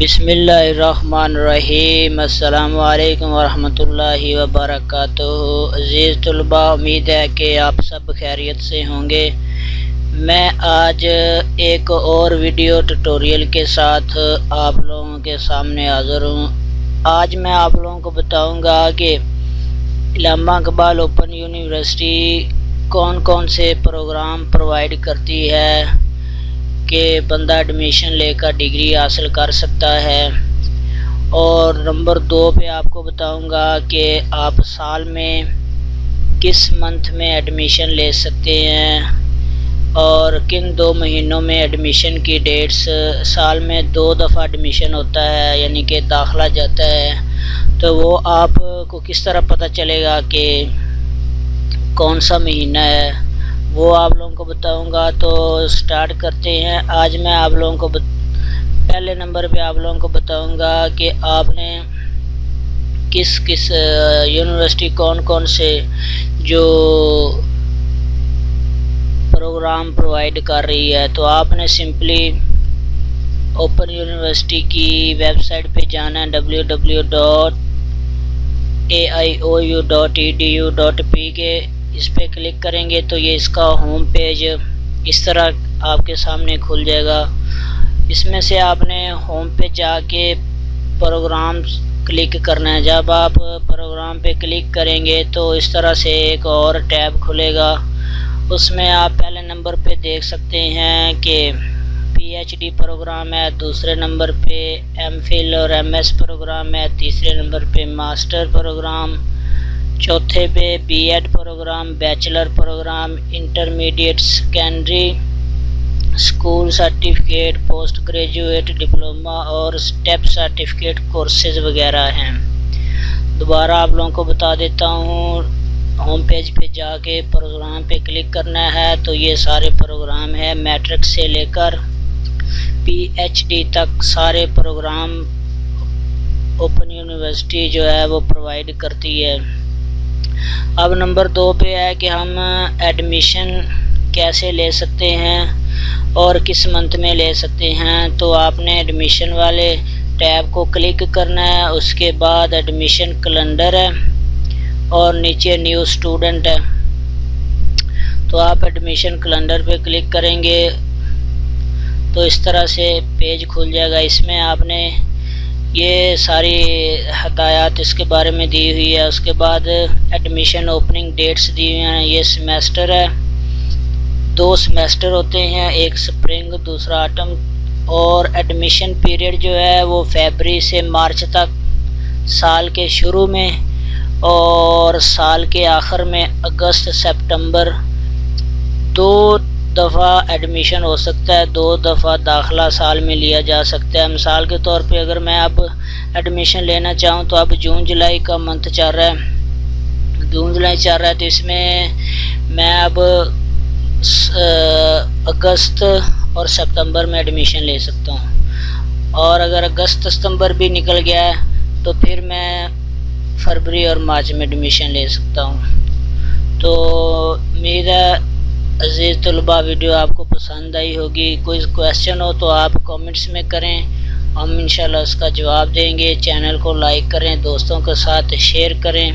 بسم اللہ الرحمن الرحیم۔ السلام علیکم ورحمۃ اللہ وبرکاتہ۔ عزیز طلباء، امید ہے کہ آپ سب خیریت سے ہوں گے۔ میں آج ایک اور ویڈیو ٹیوٹوریل کے ساتھ آپ لوگوں کے سامنے حاضر ہوں۔ آج میں آپ لوگوں کو بتاؤں گا کہ علامہ اقبال اوپن یونیورسٹی کون کون سے پروگرام پرووائڈ کرتی ہے کہ بندہ ایڈمیشن لے کر ڈگری حاصل کر سکتا ہے، اور نمبر 2 پہ آپ کو بتاؤں گا کہ آپ سال میں کس منتھ میں ایڈمیشن لے سکتے ہیں اور کن 2 مہینوں میں ایڈمیشن کی ڈیٹس۔ سال میں 2 دفعہ ایڈمیشن ہوتا ہے، یعنی کہ داخلہ جاتا ہے، تو وہ آپ کو کس طرح پتہ چلے گا کہ کون سا مہینہ ہے، وہ آپ لوگوں کو بتاؤں گا۔ تو سٹارٹ کرتے ہیں۔ آج میں آپ لوگوں کو پہلے نمبر پہ آپ لوگوں کو بتاؤں گا کہ آپ نے کس یونیورسٹی کون سے جو پروگرام پرووائڈ کر رہی ہے۔ تو آپ نے سمپلی اوپن یونیورسٹی کی ویب سائٹ پہ جانا ہے www.aiou.edu.p کے، اس پہ کلک کریں گے تو یہ اس کا ہوم پیج اس طرح آپ کے سامنے کھل جائے گا۔ اس میں سے آپ نے ہوم پہ جا کے پروگرام کلک کرنا ہے۔ جب آپ پروگرام پہ کلک کریں گے تو اس طرح سے ایک اور ٹیب کھلے گا۔ اس میں آپ پہلے نمبر پہ دیکھ سکتے ہیں کہ PhD پروگرام ہے، دوسرے نمبر پہ MPhil اور MS پروگرام ہے، تیسرے نمبر پہ ماسٹر پروگرام، چوتھے پہ B.Ed programme, bachelor programme, intermediate secondary school certificate, post graduate diploma اور اسٹیپ سرٹیفکیٹ کورسز وغیرہ ہیں۔ دوبارہ آپ لوگوں کو بتا دیتا ہوں، ہوم پیج پہ جا کے پروگرام پہ کلک کرنا ہے تو یہ سارے پروگرام ہیں، میٹرک سے لے کر PhD تک سارے پروگرام اوپن یونیورسٹی جو ہے وہ پرووائڈ کرتی ہے۔ اب نمبر 2 پہ ہے کہ ہم ایڈمیشن کیسے لے سکتے ہیں اور کس منتھ میں لے سکتے ہیں۔ تو آپ نے ایڈمیشن والے ٹیب کو کلک کرنا ہے، اس کے بعد ایڈمیشن کیلنڈر ہے اور نیچے نیو اسٹوڈنٹ ہے۔ تو آپ ایڈمیشن کیلنڈر پہ کلک کریں گے تو اس طرح سے پیج کھل جائے گا۔ اس میں آپ نے یہ ساری ہدایات اس کے بارے میں دی ہوئی ہے۔ اس کے بعد ایڈمیشن اوپننگ ڈیٹس دی ہوئی ہیں۔ یہ سیمیسٹر ہے، 2 سیمیسٹر ہوتے ہیں، ایک سپرنگ دوسرا آٹم، اور ایڈمیشن پیریڈ جو ہے وہ فیبرری سے مارچ تک سال کے شروع میں، اور سال کے آخر میں اگست سپتمبر 2 دفعہ ایڈمیشن ہو سکتا ہے، 2 دفعہ داخلہ سال میں لیا جا سکتا ہے۔ مثال کے طور پہ اگر میں اب ایڈمیشن لینا چاہوں تو اب جون جولائی کا منتھ چل رہا ہے، تو اس میں میں اب اگست اور سپتمبر میں ایڈمیشن لے سکتا ہوں، اور اگر اگست ستمبر بھی نکل گیا ہے تو پھر میں فروری اور مارچ میں ایڈمیشن لے سکتا ہوں۔ تو امید ہے عزیز طلباء ویڈیو آپ کو پسند آئی ہوگی۔ کوئی کویسچن ہو تو آپ کامنٹس میں کریں، ہم انشاءاللہ اس کا جواب دیں گے۔ چینل کو لائک کریں، دوستوں کے ساتھ شیئر کریں۔